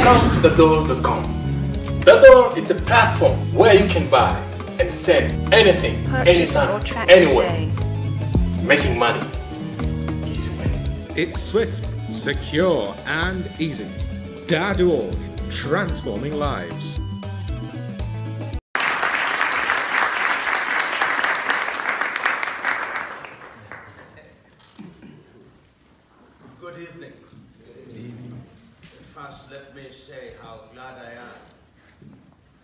Welcome to thedoor.com. The Door is a platform where you can buy and sell anything, anytime, anywhere. Making money easy way. It's swift, secure, and easy. Dad.org, transforming lives. Good evening. First, let me say how glad I am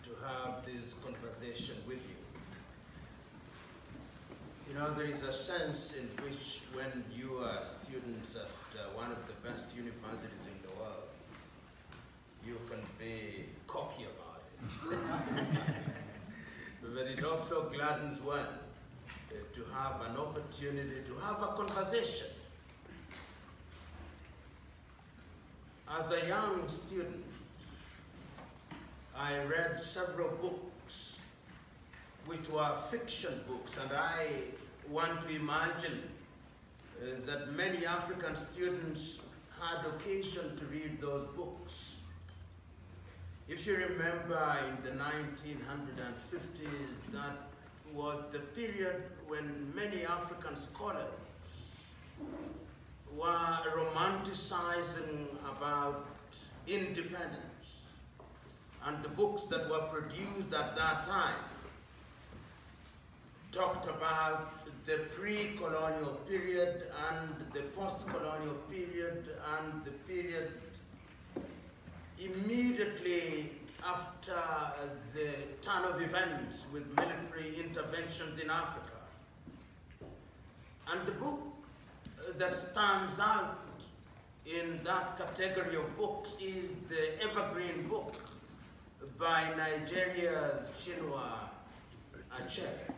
to have this conversation with you. You know, there is a sense in which when you are students at one of the best universities in the world, you can be cocky about it. But it also gladdens one to have an opportunity to have a conversation. As a young student, I read several books which were fiction books, and I want to imagine that many African students had occasion to read those books. If you remember, in the 1950s, that was the period when many African scholars were romanticizing about independence, and the books that were produced at that time talked about the pre-colonial period and the post-colonial period and the period immediately after the turn of events with military interventions in Africa. And the book that stands out in that category of books is the evergreen book by Nigeria's Chinua Achebe,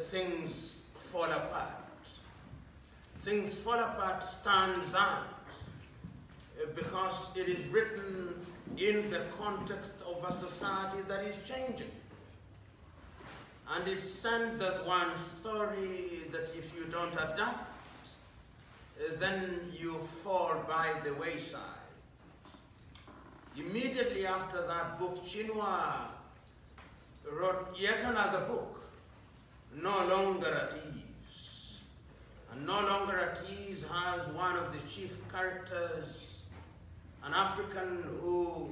Things Fall Apart. Things Fall Apart stands out because it is written in the context of a society that is changing. And it sends us one story that if you don't adapt, then you fall by the wayside. Immediately after that book, Chinua wrote yet another book, No Longer at Ease. And No Longer at Ease has one of the chief characters, an African who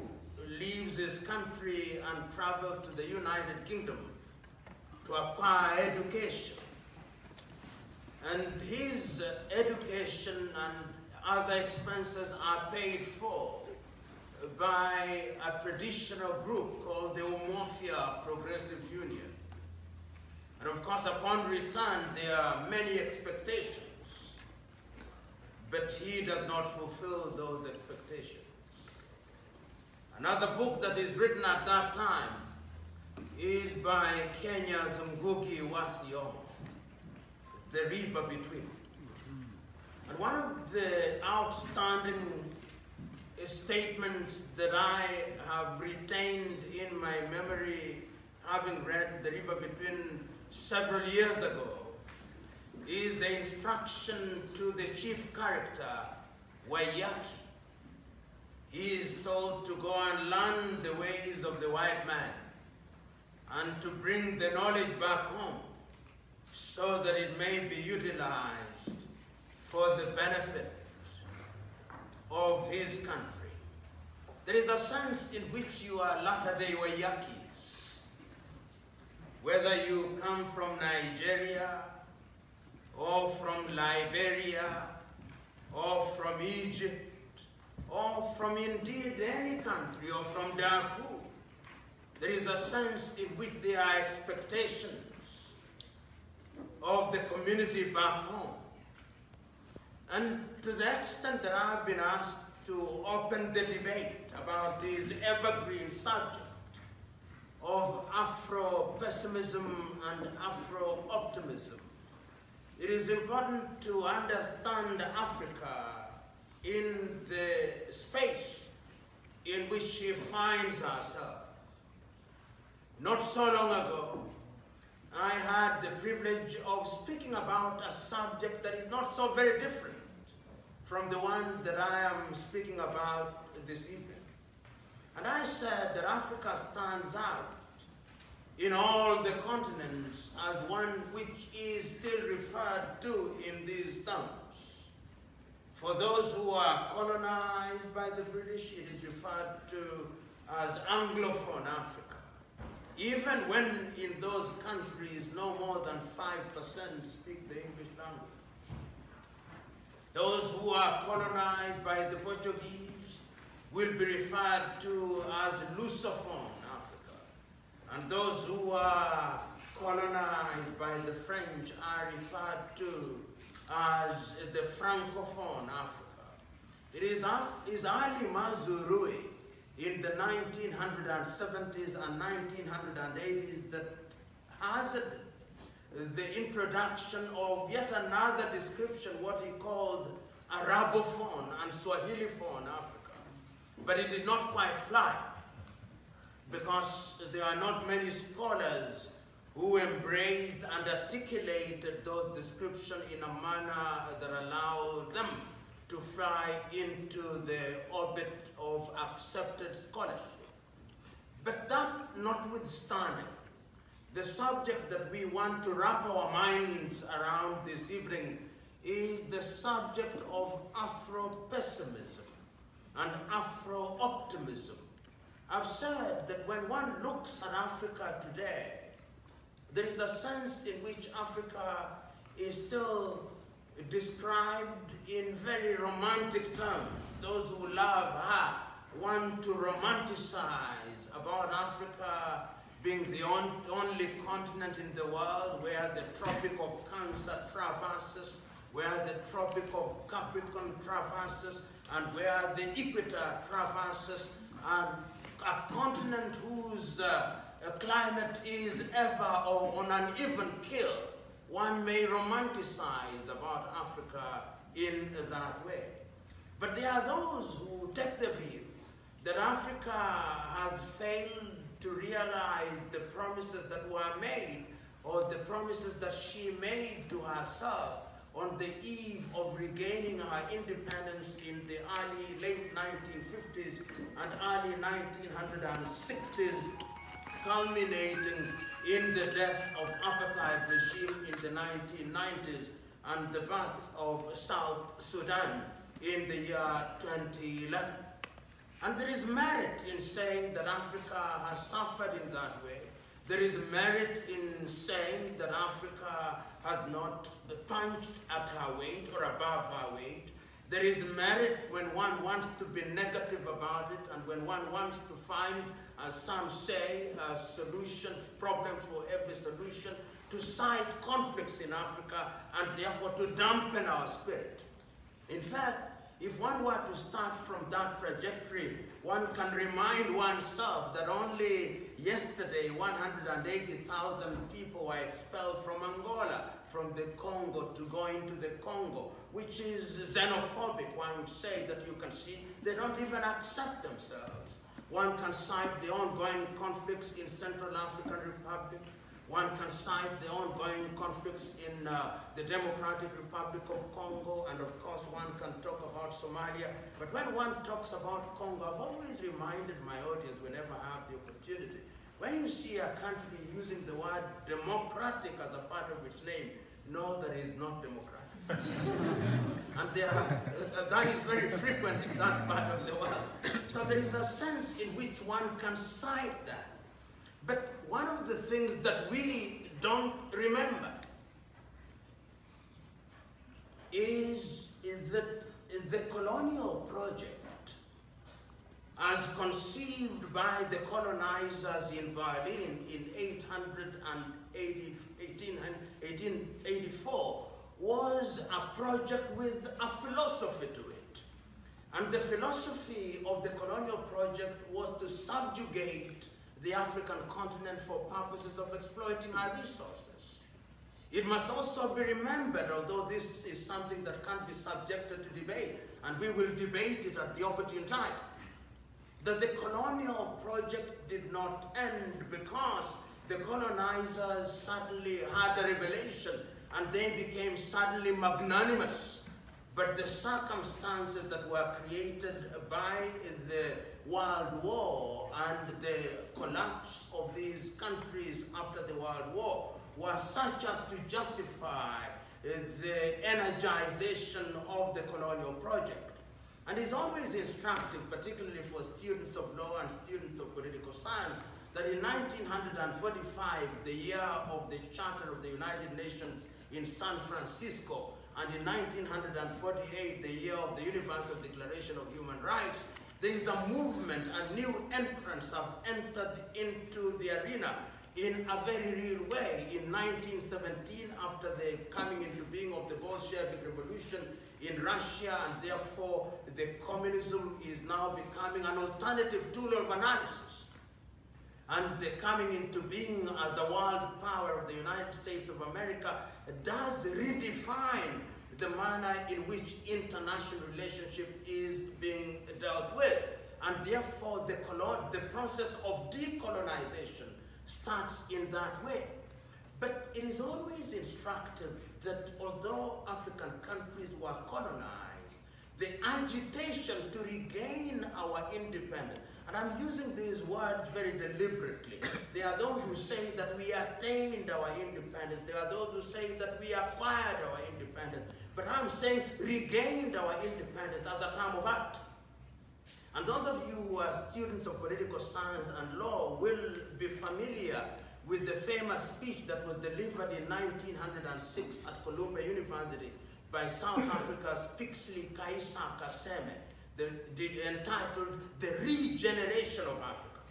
leaves his country and travels to the United Kingdom to acquire education. And his education and other expenses are paid for by a traditional group called the Umofia Progressive Union. And of course, upon return, there are many expectations, but he does not fulfill those expectations. Another book that is written at that time is by Kenya's Ngugi wa Thiong'o, The River Between. And one of the outstanding statements that I have retained in my memory, having read The River Between several years ago, is the instruction to the chief character, Waiyaki. He is told to go and learn the ways of the white man and to bring the knowledge back home so that it may be utilized for the benefit of his country. There is a sense in which you are latter-day Waiyakis, whether you come from Nigeria, or from Liberia, or from Egypt, or from indeed any country, or from Darfur. There is a sense in which there are expectations of the community back home. And to the extent that I've been asked to open the debate about this evergreen subject of Afro-Pessimism and Afro-Optimism, it is important to understand Africa in the space in which she finds herself. Not so long ago, I had the privilege of speaking about a subject that is not so very different from the one that I am speaking about this evening. And I said that Africa stands out in all the continents as one which is still referred to in these terms. For those who are colonized by the British, it is referred to as Anglophone Africa. Even when in those countries no more than 5% speak the English language. Those who are colonized by the Portuguese will be referred to as Lusophone Africa. And those who are colonized by the French are referred to as the Francophone Africa. It is Ali Mazrui in the 1970s and 1980s that hazarded the introduction of yet another description, what he called Arabophone and Swahiliphone Africa. But it did not quite fly, because there are not many scholars who embraced and articulated those descriptions in a manner that allowed them to fly into the orbit of accepted scholarship. But that notwithstanding, the subject that we want to wrap our minds around this evening is the subject of Afro-Pessimism and Afro-Optimism. I've said that when one looks at Africa today, there is a sense in which Africa is still described in very romantic terms. Those who love her want to romanticize about Africa being the only continent in the world where the Tropic of Cancer traverses, where the Tropic of Capricorn traverses, and where the Equator traverses, and a continent whose climate is ever on an even keel. One may romanticize about Africa in that way. But there are those who take the view that Africa has failed to realize the promises that were made, or the promises that she made to herself on the eve of regaining her independence in the late 1950s and early 1960s, culminating in the death of apartheid regime in the 1990s and the birth of South Sudan in the year 2011. And there is merit in saying that Africa has suffered in that way. There is merit in saying that Africa has not punched at her weight or above her weight. There is merit when one wants to be negative about it, and when one wants to find, as some say, a solution, problem for every solution, to cite conflicts in Africa and therefore to dampen our spirit. In fact, if one were to start from that trajectory, one can remind oneself that only yesterday 180,000 people were expelled from Angola, from the Congo, to go into the Congo, which is xenophobic. One would say that you can see they don't even accept themselves. One can cite the ongoing conflicts in Central African Republic. One can cite the ongoing conflicts in the Democratic Republic of Congo, and of course one can talk about Somalia. But when one talks about Congo, I've always reminded my audience whenever I have the opportunity, when you see a country using the word democratic as a part of its name, know that it is not democratic. And that is very frequent in that part of the world. So there is a sense in which one can cite that. But one of the things that we don't remember is that the colonial project, as conceived by the colonizers in Berlin in 1884, was a project with a philosophy to it. And the philosophy of the colonial project was to subjugate the African continent for purposes of exploiting our resources. It must also be remembered, although this is something that can't be subjected to debate, and we will debate it at the opportune time, that the colonial project did not end because the colonizers suddenly had a revelation and they became suddenly magnanimous. but the circumstances that were created by the World War and the collapse of these countries after the World War were such as to justify the energization of the colonial project. And it's always instructive, particularly for students of law and students of political science, that in 1945, the year of the Charter of the United Nations in San Francisco, and in 1948, the year of the Universal Declaration of Human Rights, there is a movement, and new entrants have entered into the arena in a very real way. In 1917, after the coming into being of the Bolshevik Revolution in Russia, and therefore the communism is now becoming an alternative tool of analysis. And the coming into being as a world power of the United States of America does redefine the manner in which international relationship is being dealt with. And therefore the process of decolonization starts in that way. But it is always instructive that although African countries were colonized, the agitation to regain our independence, and I'm using these words very deliberately. There are those who say that we attained our independence. There are those who say that we acquired our independence. But I'm saying regained our independence as a term of art. And those of you who are students of political science and law will be familiar with the famous speech that was delivered in 1906 at Lumumba University by South Africa's Sppeks entitled The Regeneration of Africa.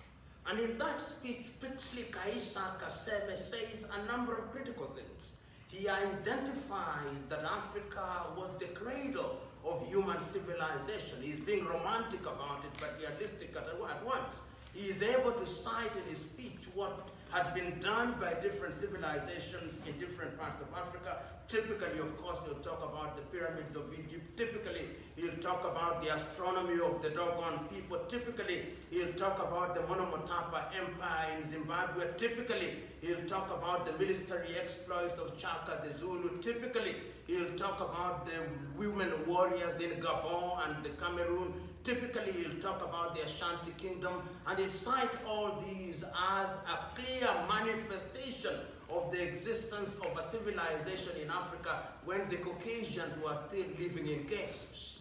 And in that speech, Sppeks says a number of critical things. He identifies that Africa was the cradle of human civilization. He's being romantic about it, but realistic at once. He is able to cite in his speech what had been done by different civilizations in different parts of Africa. Typically, of course, he'll talk about the pyramids of Egypt. Typically, he'll talk about the astronomy of the Dogon people. Typically, he'll talk about the Monomotapa Empire in Zimbabwe. Typically, he'll talk about the military exploits of Chaka the Zulu. Typically, he'll talk about the women warriors in Gabon and the Cameroon. Typically, he'll talk about the Ashanti Kingdom, and he'll cite all these as a clear manifestation of the existence of a civilization in Africa when the Caucasians were still living in caves.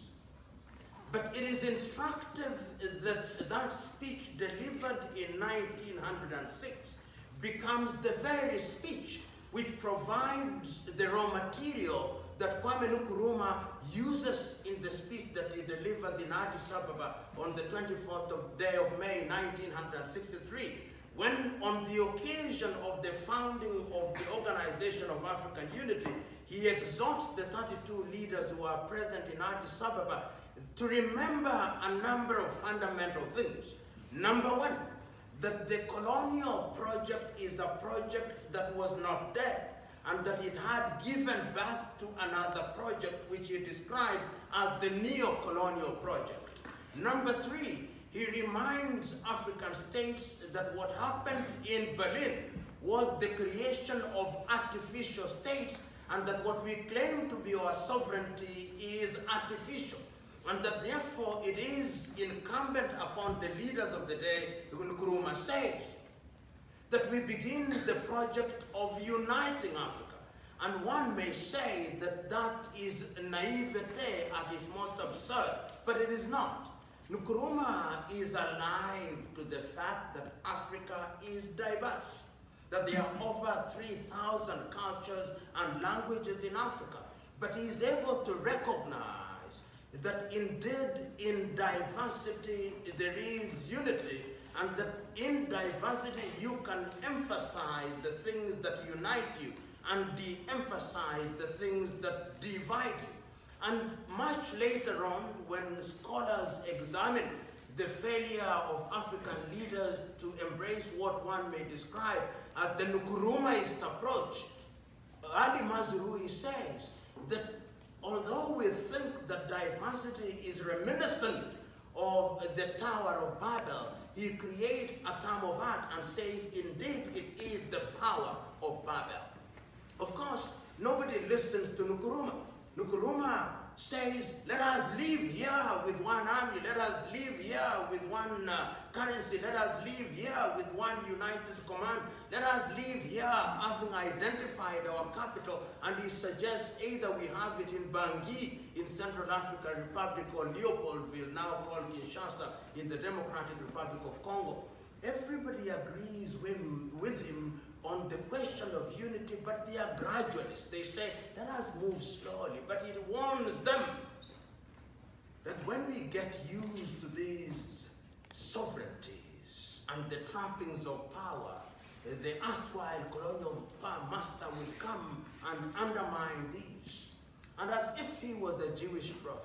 But it is instructive that that speech delivered in 1906 becomes the very speech which provides the raw material that Kwame Nkrumah uses in the speech that he delivers in Addis Ababa on the 24th day of May 1963, when on the occasion of the founding of the Organization of African Unity, he exhorts the 32 leaders who are present in Addis Ababa to remember a number of fundamental things. Number one, that the colonial project is a project that was not dead, and that it had given birth to another project which he described as the neo-colonial project. Number three, he reminds African states that what happened in Berlin was the creation of artificial states, and that what we claim to be our sovereignty is artificial, and that therefore it is incumbent upon the leaders of the day, Nkrumah says, that we begin the project of uniting Africa. And one may say that that is naivete at its most absurd, but it is not. Nkrumah is alive to the fact that Africa is diverse, that there are over 3,000 cultures and languages in Africa, but he is able to recognize that indeed in diversity there is unity, and that in diversity you can emphasize the things that unite you and de-emphasize the things that divide you. And much later on, when scholars examine the failure of African leaders to embrace what one may describe as the Nkrumahist approach, Ali Mazrui says that although we think that diversity is reminiscent of the Tower of Babel, he creates a term of art and says, indeed, it is the power of Babel. Of course, nobody listens to Nkrumah. Nkrumah says, let us live here with one army, let us live here with one currency, let us live here with one united command, let us live here having identified our capital, and he suggests either we have it in Bangui in Central African Republic or Leopoldville, now called Kinshasa, in the Democratic Republic of Congo. Everybody agrees with him on the question of unity, but they are gradualists. They say, let us move slowly, but it warns them that when we get used to these sovereignties and the trappings of power, the erstwhile colonial master will come and undermine these. And as if he was a Jewish prophet,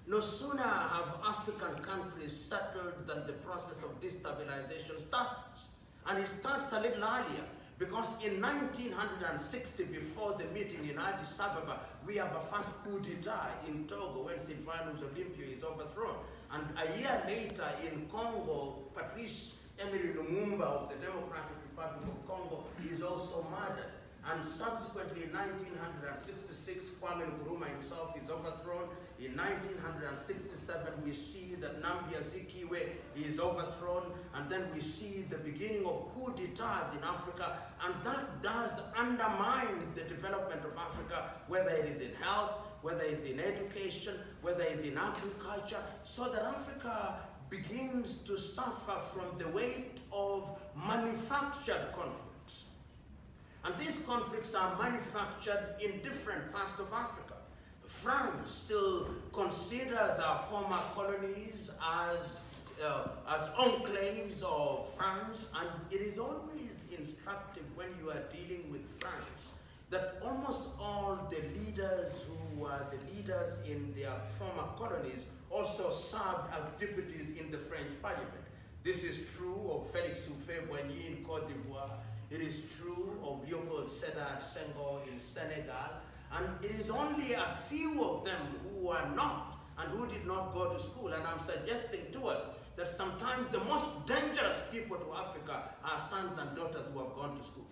no sooner have African countries settled than the process of destabilization starts. And it starts a little earlier, because in 1960, before the meeting in Addis Ababa, we have a first coup d'etat in Togo when Sylvanus Olympio is overthrown. And a year later in Congo, Patrice Emery Lumumba of the Democratic Republic of Congo is also murdered. And subsequently in 1966, Kwame Nkrumah himself is overthrown. In 1967, we see that Nnamdi Azikiwe is overthrown, and then we see the beginning of coup d'etats in Africa, and that does undermine the development of Africa, whether it is in health, whether it's in education, whether it's in agriculture, so that Africa begins to suffer from the weight of manufactured conflicts. And these conflicts are manufactured in different parts of Africa. France still considers our former colonies as enclaves of France, and it is always instructive when you are dealing with France that almost all the leaders who are the leaders in their former colonies also served as deputies in the French Parliament. This is true of Félix Houphouët-Boigny in Côte d'Ivoire. It is true of Léopold Sédar Senghor in Senegal. And it is only a few of them who are not and who did not go to school. And I'm suggesting to us that sometimes the most dangerous people to Africa are sons and daughters who have gone to school.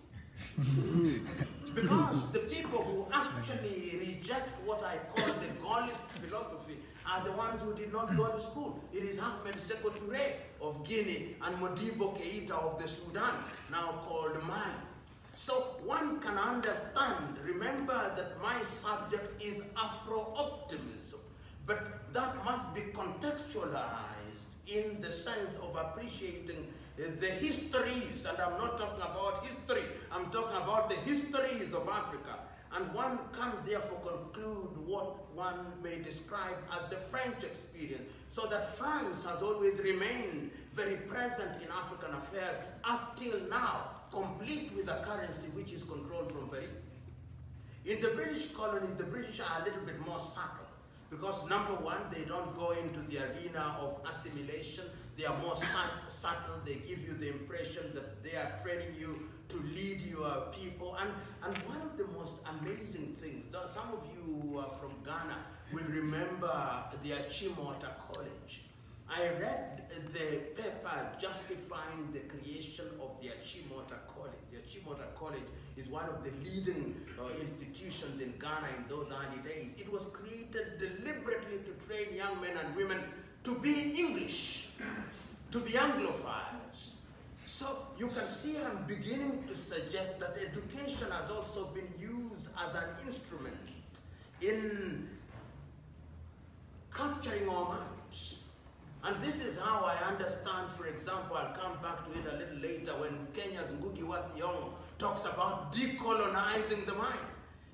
Because the people who actually reject what I call the Gaullist philosophy are the ones who did not go to school. It is Ahmed Sékou Touré of Guinea and Modibo Keïta of the Sudan, now called Mali. So one can understand, remember that my subject is Afro-Optimism, but that must be contextualized in the sense of appreciating the histories, and I'm not talking about history, I'm talking about the histories of Africa. And one can therefore conclude what one may describe as the French experience, so that France has always remained very present in African affairs up till now, complete with a currency which is controlled from Paris. In the British colonies, the British are a little bit more subtle, because number one, they don't go into the arena of assimilation. They are more subtle. They give you the impression that they are training you to lead your people. And one of the most amazing things, some of you who are from Ghana will remember the Achimota College. I read the paper justifying the creation of the Achimota College. The Achimota College is one of the leading institutions in Ghana in those early days. It was created deliberately to train young men and women to be English, to be Anglophiles. So you can see I'm beginning to suggest that education has also been used as an instrument in capturing our minds. And this is how I understand, for example, I'll come back to it a little later when Kenya's Ngugi wa Thiong'o talks about decolonizing the mind.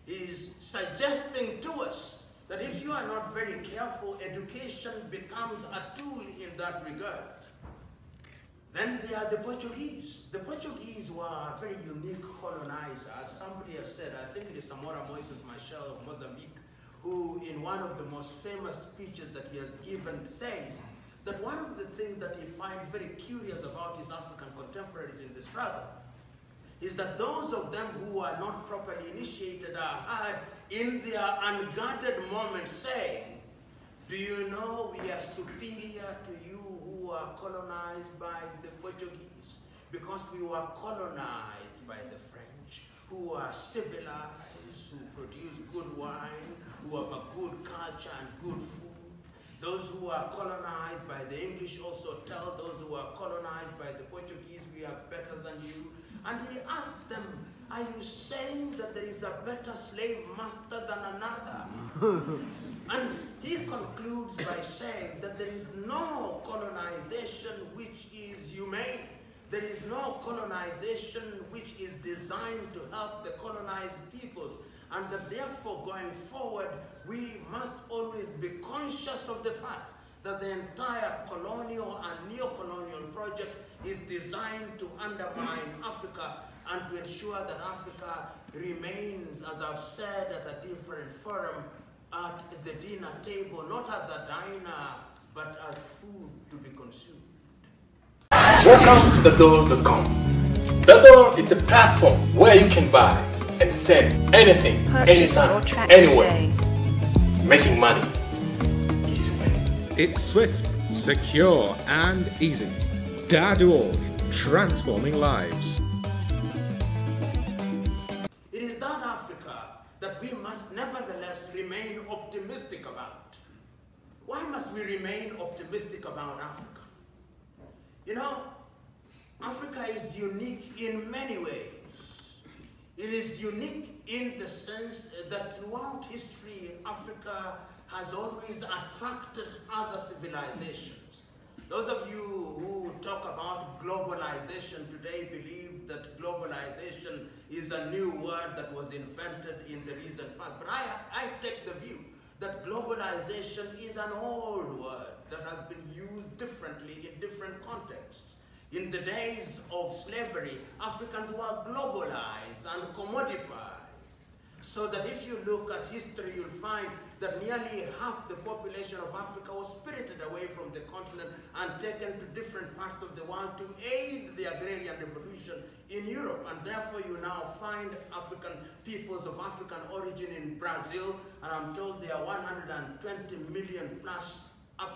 He's suggesting to us that if you are not very careful, education becomes a tool in that regard. Then there are the Portuguese. The Portuguese were a very unique colonizer. As somebody has said, I think it is Samora Moises Machel of Mozambique, who in one of the most famous speeches that he has given says that one of the things that he finds very curious about his African contemporaries in the struggle is that those of them who are not properly initiated are heard in their unguarded moments saying, do you know we are superior to you who are colonized by the Portuguese? Because we were colonized by the French. who are civilized, who produce good wine, who have a good culture and good food. Those who are colonized by the English also tell those who are colonized by the Portuguese, we are better than you. And he asks them, are you saying that there is a better slave master than another? And he concludes by saying that there is no colonization which is humane. There is no colonization which is designed to help the colonized peoples. And that therefore, going forward, we must always be conscious of the fact that the entire colonial and neo-colonial project is designed to undermine Africa and to ensure that Africa remains, as I've said at a different forum, at the dinner table, not as a diner, but as food to be consumed. Welcome to thedoor.com. The Door is a platform where you can buy and sell anything, anytime, anywhere. Making money easy way. It's swift, secure, and easy. Dad.org, transforming lives. It is that Africa that we must nevertheless remain optimistic about. Why must we remain optimistic about Africa? You know, Africa is unique in many ways. It is unique in the sense that throughout history, Africa has always attracted other civilizations. Those of you who talk about globalization today believe that globalization is a new word that was invented in the recent past. But I take the view that globalization is an old word that has been used differently in different contexts. In the days of slavery, Africans were globalized and commodified. So that if you look at history, you'll find that nearly half the population of Africa was spirited away from the continent and taken to different parts of the world to aid the agrarian revolution in Europe. And therefore you now find African peoples of African origin in Brazil, and I'm told there are 120 million plus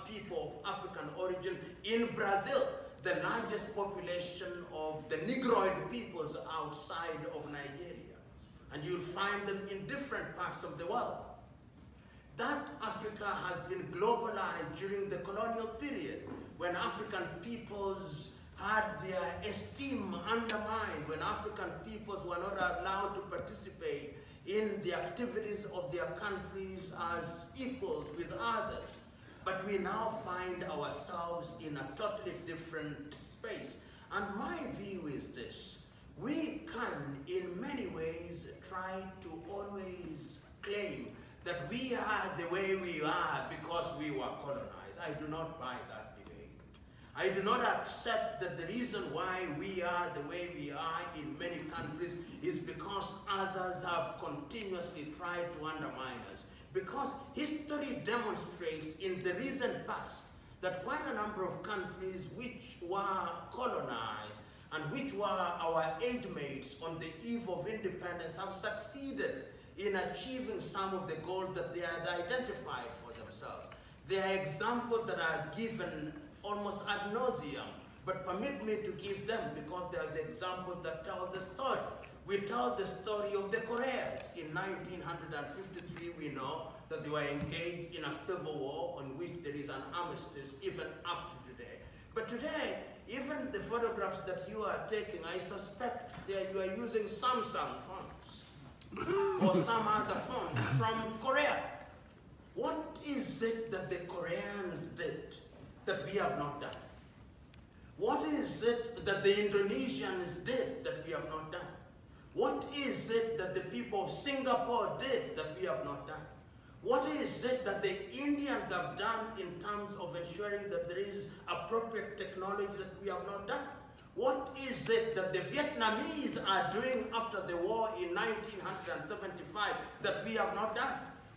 people of African origin in Brazil, the largest population of the Negroid peoples outside of Nigeria. And you'll find them in different parts of the world. That Africa has been globalized during the colonial period, when African peoples had their esteem undermined, when African peoples were not allowed to participate in the activities of their countries as equals with others. But we now find ourselves in a totally different space. And my view is this: we can, in many ways, try to always claim that we are the way we are because we were colonized. I do not buy that debate. I do not accept that the reason why we are the way we are in many countries is because others have continuously tried to undermine us. Because history demonstrates in the recent past that quite a number of countries which were colonized and which were our age mates on the eve of independence have succeeded in achieving some of the goals that they had identified for themselves. There are examples that are given almost ad nauseum, but permit me to give them because they are the examples that tell the story. We tell the story of the Koreans. In 1953, we know that they were engaged in a civil war on which there is an armistice even up to today. But today, even the photographs that you are taking, I suspect that you are using Samsung phones or some other phone from Korea. What is it that the Koreans did that we have not done? What is it that the Indonesians did that we have not done? What is it that the people of Singapore did that we have not done? What is it that the Indians have done in terms of ensuring that there is appropriate technology that we have not done? What is it that the Vietnamese are doing after the war in 1975 that we have not done?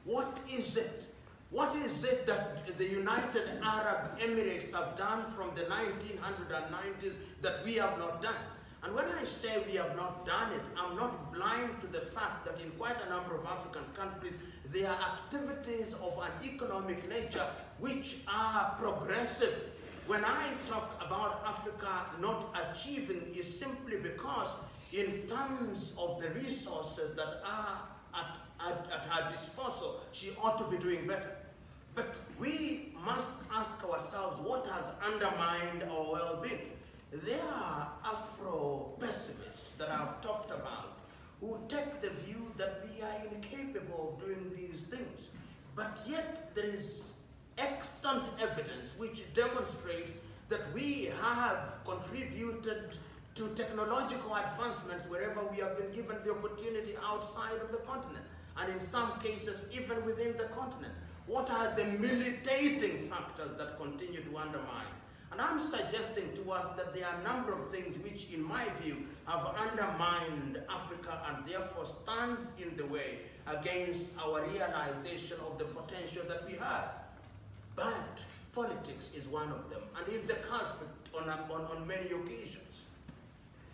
What is it? What is it that the United Arab Emirates have done from the 1990s that we have not done? And when I say we have not done it, I'm not blind to the fact that in quite a number of African countries, there are activities of an economic nature which are progressive. When I talk about Africa not achieving, is simply because in terms of the resources that are at her disposal, she ought to be doing better. But we must ask ourselves what has undermined our well-being. There are Afro-Pessimists that I've talked about who take the view that we are incapable of doing these things. But yet there is extant evidence which demonstrates that we have contributed to technological advancements wherever we have been given the opportunity outside of the continent, and in some cases even within the continent. What are the militating factors that continue to undermine? And I'm suggesting to us that there are a number of things which, in my view, have undermined Africa and therefore stands in the way against our realization of the potential that we have. Bad politics is one of them, and is the culprit on many occasions.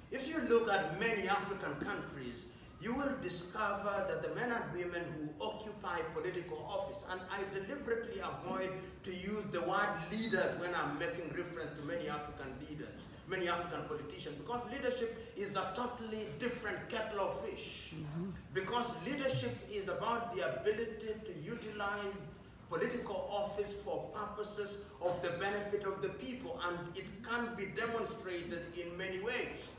If you look at many African countries, you will discover that the men and women who occupy political office, and I deliberately avoid to use the word leaders when I'm making reference to many African leaders, many African politicians, because leadership is a totally different kettle of fish. Because leadership is about the ability to utilize political office for purposes of the benefit of the people, and it can be demonstrated in many ways.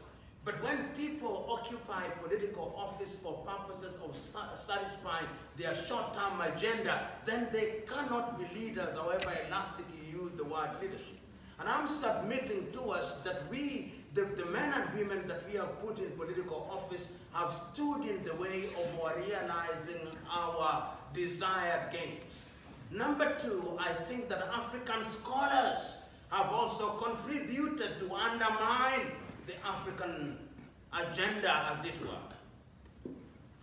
But when people occupy political office for purposes of satisfying their short-term agenda, then they cannot be leaders, however elastic you use the word leadership. And I'm submitting to us that we, the men and women that we have put in political office, have stood in the way of our realizing our desired gains. Number two, I think that African scholars have also contributed to undermine the African agenda, as it were.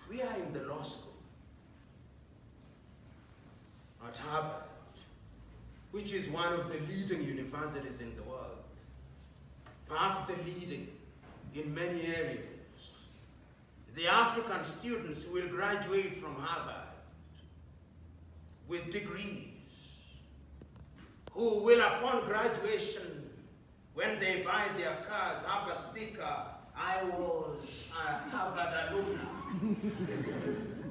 We are in the law school at Havard, which is one of the leading universities in the world, perhaps the leading in many areas. The African students will graduate from Havard with degrees, who will, upon graduation, when they buy their cars, have a sticker, I was a Havard alumna,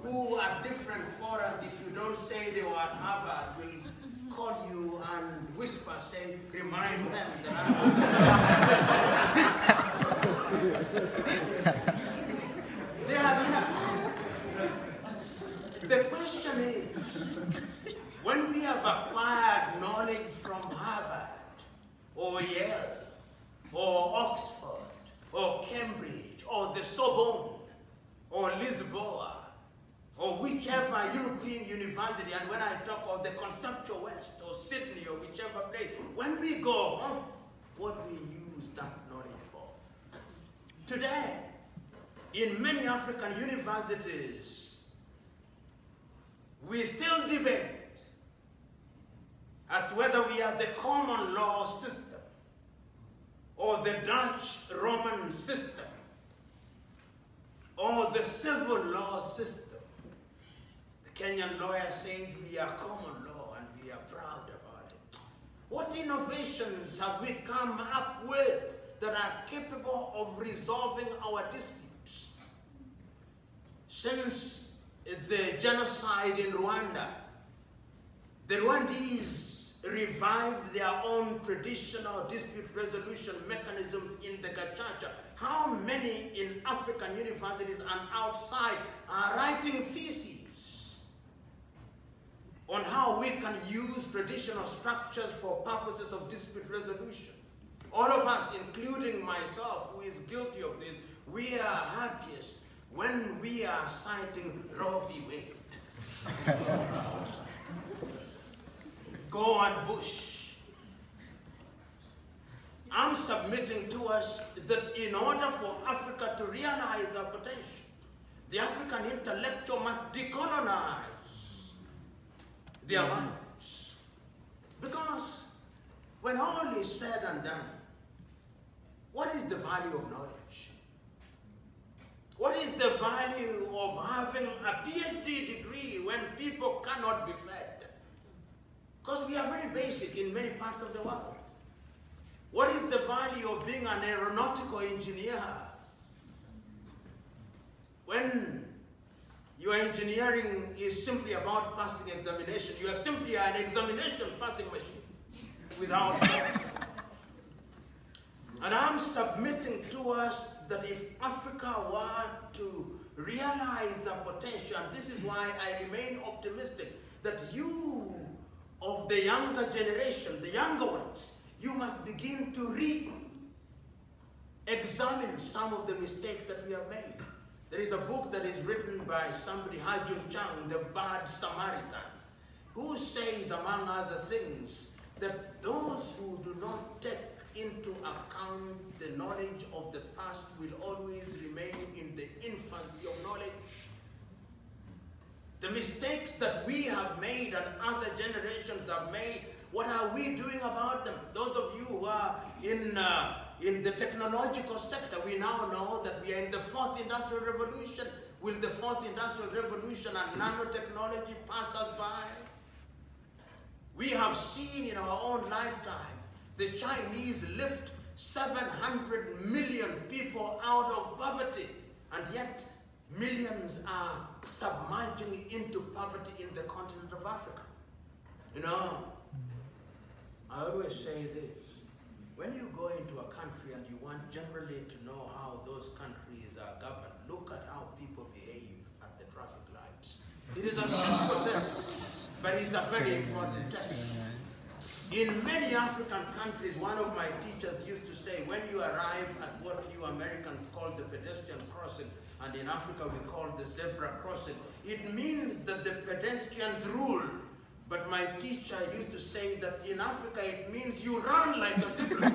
who at different forums, if you don't say they were at Harvard, will call you and whisper, say, remind them that they are there. The question is, when we have acquired knowledge from Harvard, or Yale, or Oxford, or Cambridge, or the Sorbonne, or Lisboa, or whichever European university, and when I talk of the Conceptual West, or Sydney, or whichever place, when we go home, what we use that knowledge for? Today, in many African universities, we still debate as to whether we have the common law system or the Dutch Roman system or the civil law system. The Kenyan lawyer says we are common law and we are proud about it. What innovations have we come up with that are capable of resolving our disputes? Since the genocide in Rwanda, the Rwandese revived their own traditional dispute resolution mechanisms in the Gacaca. How many in African universities and outside are writing theses on how we can use traditional structures for purposes of dispute resolution? All of us, including myself, who is guilty of this, we are happiest when we are citing Roe v. Wade. Goward Bush. I'm submitting to us that in order for Africa to realize our potential, the African intellectual must decolonize their minds. Because when all is said and done, what is the value of knowledge? What is the value of having a PhD degree when people cannot be fed? Because we are very basic in many parts of the world. What is the value of being an aeronautical engineer when your engineering is simply about passing examination, you are simply an examination passing machine without hope. And I'm submitting to us that if Africa were to realize the potential, and this is why I remain optimistic, that you of the younger generation, the younger ones, you must begin to re-examine some of the mistakes that we have made. There is a book that is written by somebody, Hajun Chang, the Bad Samaritan, who says, among other things, that those who do not take into account the knowledge of the past will always remain in the infancy of knowledge. The mistakes that we have made and other generations have made, what are we doing about them? Those of you who are in the technological sector, we now know that we are in the 4th industrial revolution. Will the 4th industrial revolution and nanotechnology pass us by? We have seen in our own lifetime the Chinese lift 700 million people out of poverty, and yet millions are submerging into poverty in the continent of Africa. You know, I always say this. When you go into a country and you want generally to know how those countries are governed, look at how people behave at the traffic lights. It is a simple test, but it's a very important test. In many African countries, one of my teachers used to say, when you arrive at what you Americans call the pedestrian crossing, and in Africa we call the zebra crossing, it means that the pedestrians rule. But my teacher used to say that in Africa it means you run like a zebra.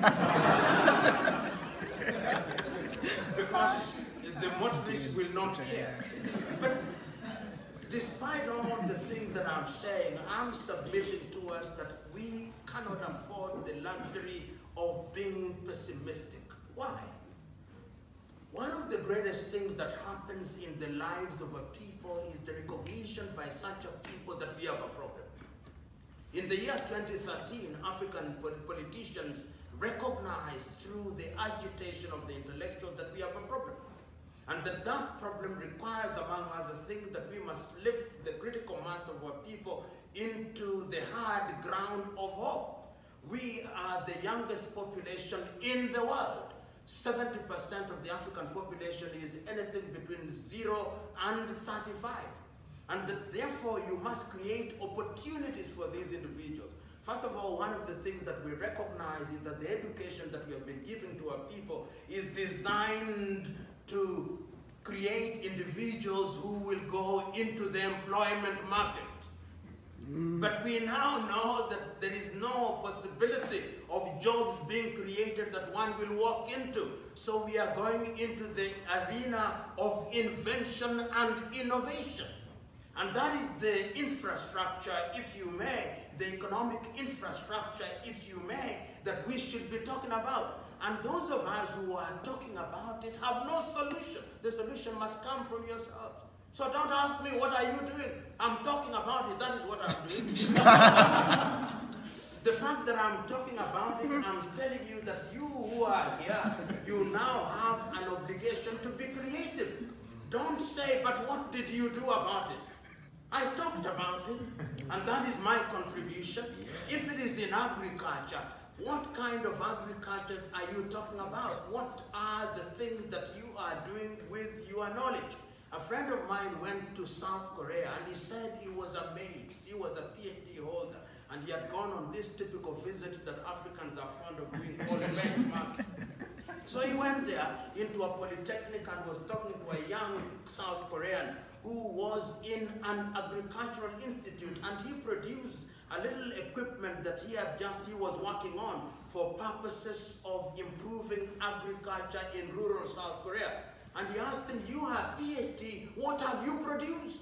Because the motorists will not care. But despite all the things that I'm saying, I'm submitting to us that we cannot afford the luxury of being pessimistic. Why? One of the greatest things that happens in the lives of a people is the recognition by such a people that we have a problem. In the year 2013, African politicians recognized through the agitation of the intellectuals that we have a problem. And that problem requires, among other things, that we must lift the critical mass of our people into the hard ground of hope. We are the youngest population in the world. 70% of the African population is anything between 0 and 35. And that therefore you must create opportunities for these individuals. First of all, one of the things that we recognize is that the education that we have been giving to our people is designed to create individuals who will go into the employment market. But we now know that there is no possibility of jobs being created that one will walk into. So we are going into the arena of invention and innovation. And that is the infrastructure, if you may, the economic infrastructure, if you may, that we should be talking about. And those of us who are talking about it have no solution. The solution must come from yourselves. So don't ask me, what are you doing? I'm talking about it, that is what I'm doing. The fact that I'm talking about it, I'm telling you that you who are here, you now have an obligation to be creative. Don't say, but what did you do about it? I talked about it, and that is my contribution. If it is in agriculture, what kind of agriculture are you talking about? What are the things that you are doing with your knowledge? A friend of mine went to South Korea, and he said he was amazed. He was a PhD holder, and he had gone on these typical visits that Africans are fond of doing, called benchmarking. So he went there into a polytechnic and was talking to a young South Korean who was in an agricultural institute, and he produced a little equipment that he was working on for purposes of improving agriculture in rural South Korea. And he asked him, you are PhD, what have you produced?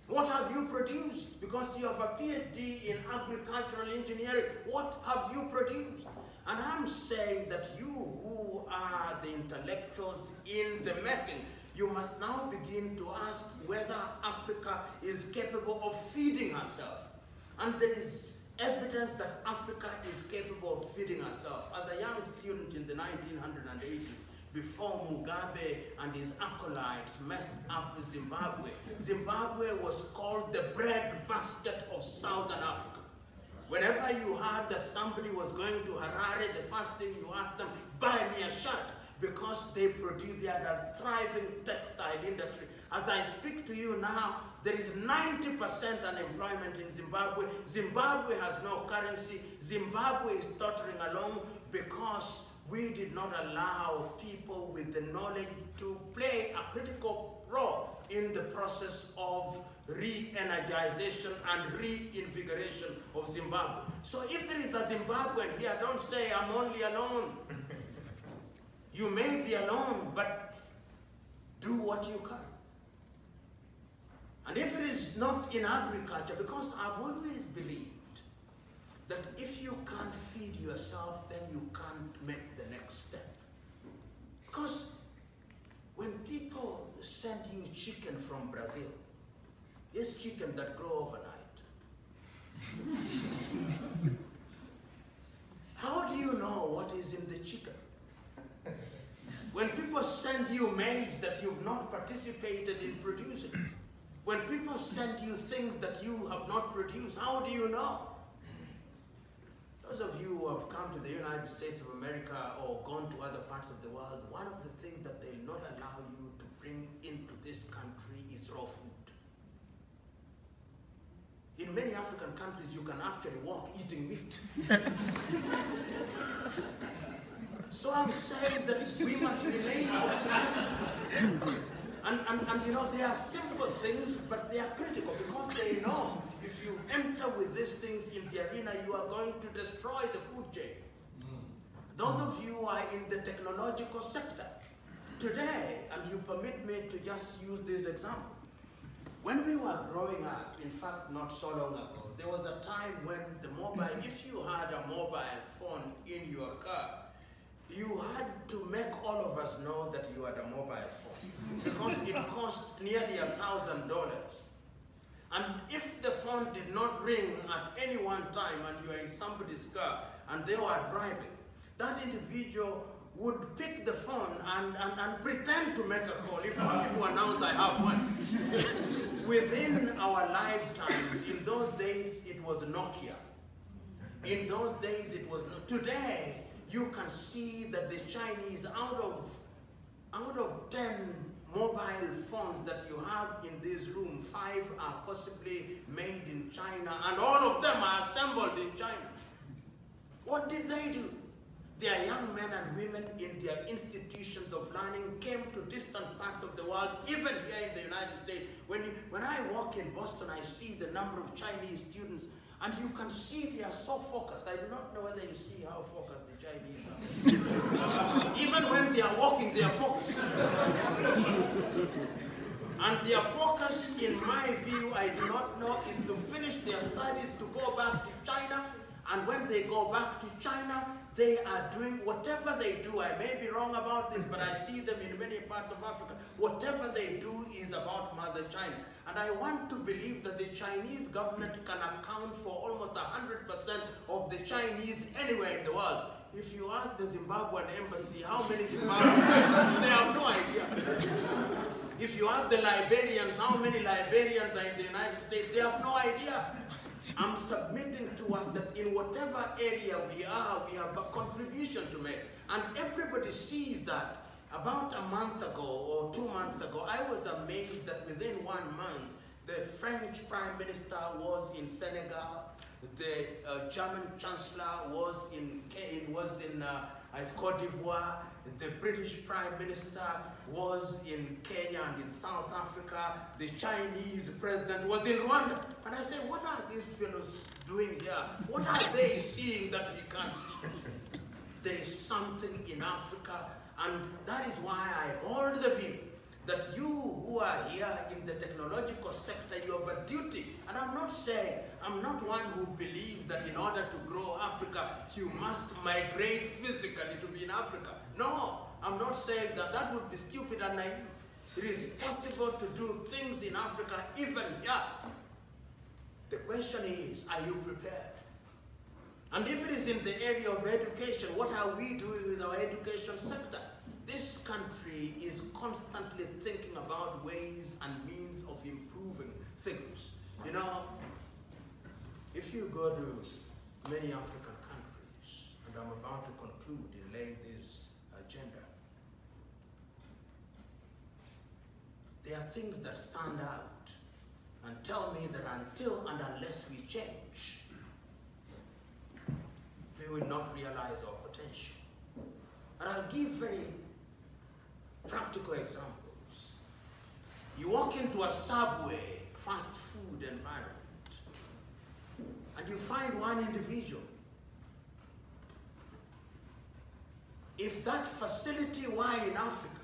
What have you produced? Because you have a PhD in agricultural engineering, what have you produced? And I'm saying that you who are the intellectuals in the making, you must now begin to ask whether Africa is capable of feeding herself. And there is evidence that Africa is capable of feeding herself. As a young student in the 1980s, before Mugabe and his acolytes messed up Zimbabwe. Zimbabwe was called the breadbasket of Southern Africa. Whenever you heard that somebody was going to Harare, the first thing you asked them, buy me a shirt, because they had a thriving textile industry. As I speak to you now, there is 90% unemployment in Zimbabwe. Zimbabwe has no currency. Zimbabwe is tottering along because we did not allow people with the knowledge to play a critical role in the process of re-energization and reinvigoration of Zimbabwe. So if there is a Zimbabwean here, don't say I'm only alone. You may be alone, but do what you can. And if it is not in agriculture, because I've always believed that if you can't feed yourself, then you can't make the next step. Because when people send you chicken from Brazil, it's chicken that grow overnight. How do you know what is in the chicken? When people send you maize that you've not participated in producing, when people send you things that you have not produced, how do you know? Those of you who have come to the United States of America or gone to other parts of the world, one of the things that they'll not allow you to bring into this country is raw food. In many African countries, you can actually walk eating meat. So I'm saying that we must remain optimistic. And you know, they are simple things, but they are critical because they know if you enter with these things in the arena, you are going to destroy the food chain. Those of you who are in the technological sector, today, and you permit me to just use this example, when we were growing up, in fact, not so long ago, there was a time when the mobile, if you had a mobile phone in your car, you had to make all of us know that you had a mobile phone because it cost nearly $1,000. And if the phone did not ring at any one time and you are in somebody's car and they were driving, that individual would pick the phone and pretend to make a call, if only to announce I have one. Within our lifetimes, in those days, it was Nokia. In those days, it was today, you can see that the Chinese, out of 10 mobile phones that you have in this room, 5 are possibly made in China, and all of them are assembled in China. What did they do? Their young men and women in their institutions of learning came to distant parts of the world, even here in the United States. When I walk in Boston, I see the number of Chinese students, and you can see they are so focused. I do not know whether you see how focused the Chinese are. Even when they are walking, they are focused. And their focus, in my view, I do not know, is to finish their studies, to go back to China. And when they go back to China, they are doing whatever they do. I may be wrong about this, but I see them in many parts of Africa. Whatever they do is about Mother China. And I want to believe that the Chinese government can account for almost 100% of the Chinese anywhere in the world. If you ask the Zimbabwean embassy how many Zimbabweans, they have no idea. If you ask the Liberians how many Liberians are in the United States, they have no idea. I'm submitting to us that in whatever area we are, we have a contribution to make. And everybody sees that. About a month ago or 2 months ago, I was amazed that within 1 month, the French Prime Minister was in Senegal, the German Chancellor was in Cote d'Ivoire, the British Prime Minister was in Kenya and in South Africa, the Chinese President was in Rwanda. And I said, what are these fellows doing here? What are they seeing that we can't see? There is something in Africa, and that is why I hold the view that you who are here in the technological sector, you have a duty. And I'm not saying, I'm not one who believes that in order to grow Africa, you must migrate physically to be in Africa. No, I'm not saying that. That would be stupid and naive. It is possible to do things in Africa even here. The question is, are you prepared? And if it is in the area of education, what are we doing with our education sector? this country is constantly thinking about ways and means of improving things. You know, if you go to many African countries, and I'm about to conclude in laying this agenda, there are things that stand out and tell me that until and unless we change, we will not realize our potential. And I'll give very practical examples. You walk into a Subway, fast food environment, and you find one individual. If that facility were in Africa,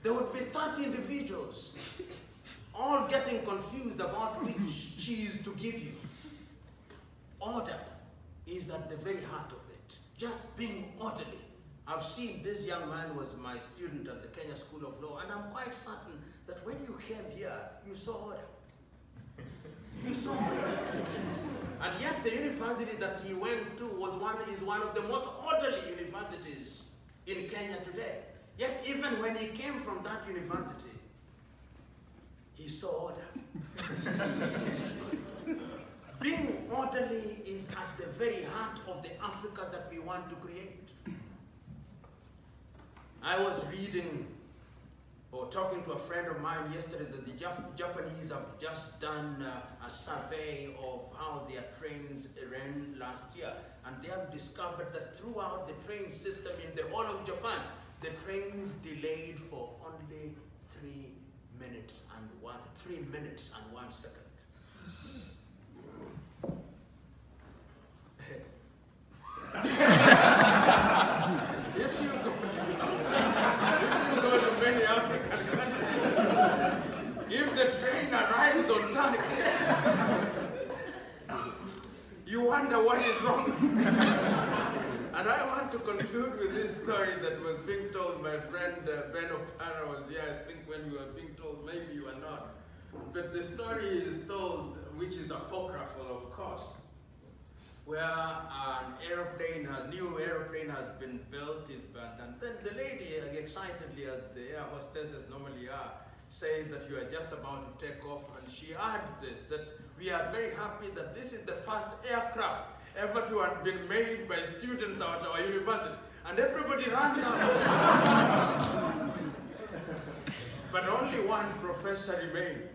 there would be 30 individuals all getting confused about which cheese to give you. Order is at the very heart of it. Just being orderly. I've seen this young man was my student at the Kenya School of Law, and I'm quite certain that when you came here, you saw order. You saw order. And yet the university that he went to is one of the most orderly universities in Kenya today. Yet even when he came from that university, he saw order. Being orderly is at the very heart of the Africa that we want to create. I was reading or talking to a friend of mine yesterday that the Japanese have just done a survey of how their trains ran last year. And they have discovered that throughout the train system in the whole of Japan, the trains delayed for only 3 minutes and 1 second. If you go to many African countries, if the train arrives on time, you wonder what is wrong. And I want to conclude with this story that was being told. My friend Ben O'Para was here, I think, when we were being told, maybe you are not. But the story is told, which is apocryphal, of course, where an aeroplane, a new aeroplane has been built, and then the lady, excitedly, as the air hostesses normally are, says that you are just about to take off, and she adds this, that we are very happy that this is the first aircraft ever to have been made by students at our university. And everybody runs out. But only one professor remained,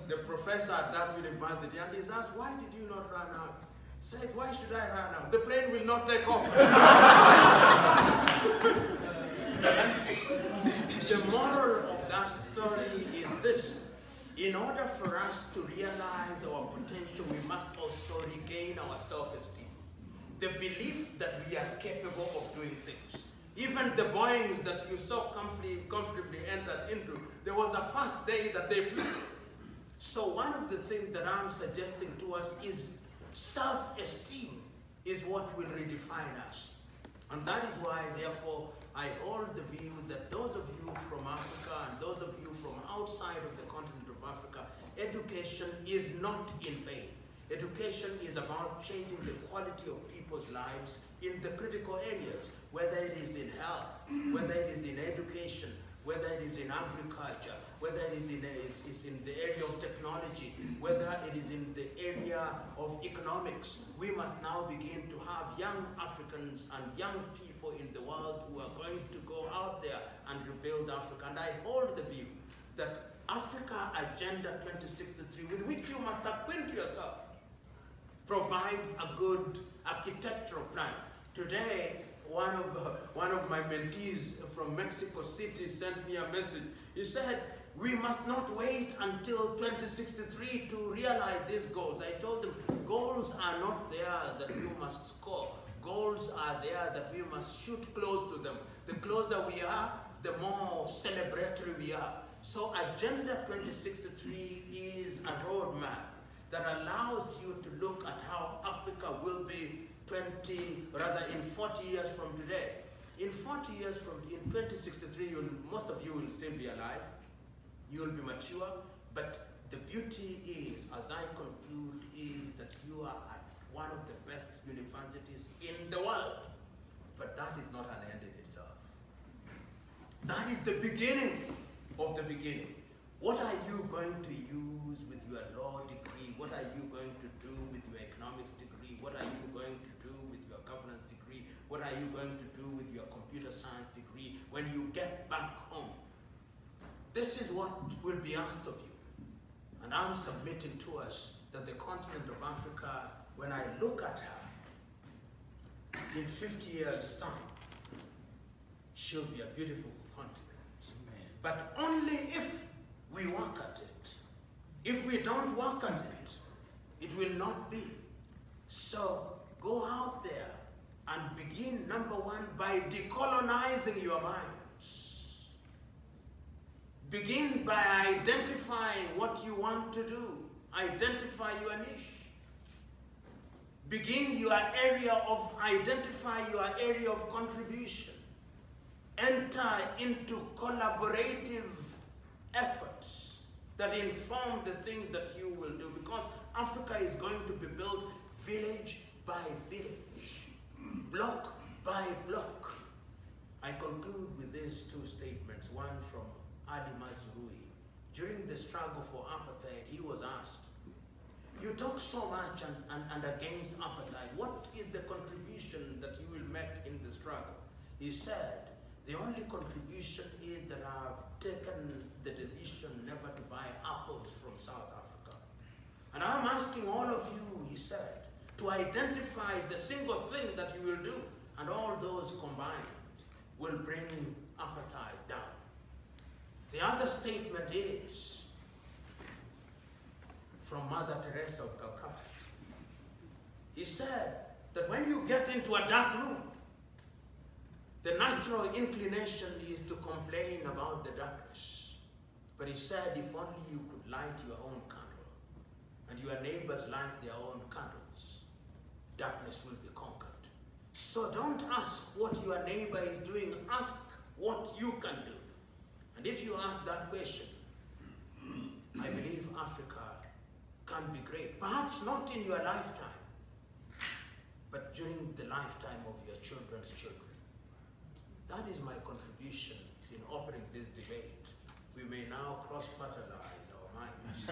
the professor at that university, and he's asked, why did you not run out? Said, why should I run out? The plane will not take off. And the moral of that story is this. In order for us to realize our potential, we must also regain our self-esteem. The belief that we are capable of doing things. Even the Boeings that you so comfortably entered into, there was a first day that they flew. So one of the things that I'm suggesting to us is self-esteem is what will redefine us. And that is why, therefore, I hold the view that those of you from Africa and those of you from outside of the continent of Africa, education is not in vain. Education is about changing the quality of people's lives in the critical areas, whether it is in health, whether it is in education, whether it is in agriculture, whether it is in the area of technology, whether it is in the area of economics. We must now begin to have young Africans and young people in the world who are going to go out there and rebuild Africa. And I hold the view that Africa Agenda 2063, with which you must acquaint yourself, provides a good architectural plan. Today, one of my mentees from Mexico City sent me a message. He said, we must not wait until 2063 to realize these goals. I told him, goals are not there that you must score. Goals are there that we must shoot close to them. The closer we are, the more celebratory we are. So Agenda 2063 is a roadmap that allows you to look at how Africa will be in 40 years from today. In 40 years in 2063, most of you will still be alive. You will be mature, but the beauty is, as I conclude, is that you are at one of the best universities in the world. But that is not an end in itself. That is the beginning of the beginning. What are you going to use with your law degree? What are you going to do with your economics degree? What are you going to do with your governance degree? What are you going to do with your computer science degree when you get back home? This is what will be asked of you. And I'm submitting to us that the continent of Africa, when I look at her in 50 years' time, she'll be a beautiful continent. Amen. But only if we work at it. If we don't work at it, it will not be. So go out there and begin, number one, by decolonizing your minds. Begin by identifying what you want to do. Identify your niche. Begin your area of, identify your area of contribution. Enter into collaborative efforts that inform the things that you will do, because Africa is going to be built village by village, block by block. I conclude with these two statements, one from Ali Mazrui. During the struggle for apartheid, he was asked, you talk so much and against apartheid, what is the contribution that you will make in the struggle? He said, the only contribution is that I've taken the decision never to buy apples from South Africa. And I'm asking all of you, he said, to identify the single thing that you will do, and all those combined will bring apartheid down. The other statement is from Mother Teresa of Calcutta. He said that when you get into a dark room, the natural inclination is to complain about the darkness. But he said, if only you could light your own candle, and your neighbors light their own candles, darkness will be conquered. So don't ask what your neighbor is doing, ask what you can do. And if you ask that question, I believe Africa can be great. Perhaps not in your lifetime, but during the lifetime of your children's children. That is my contribution in opening this debate. We may now cross-fertilize our minds.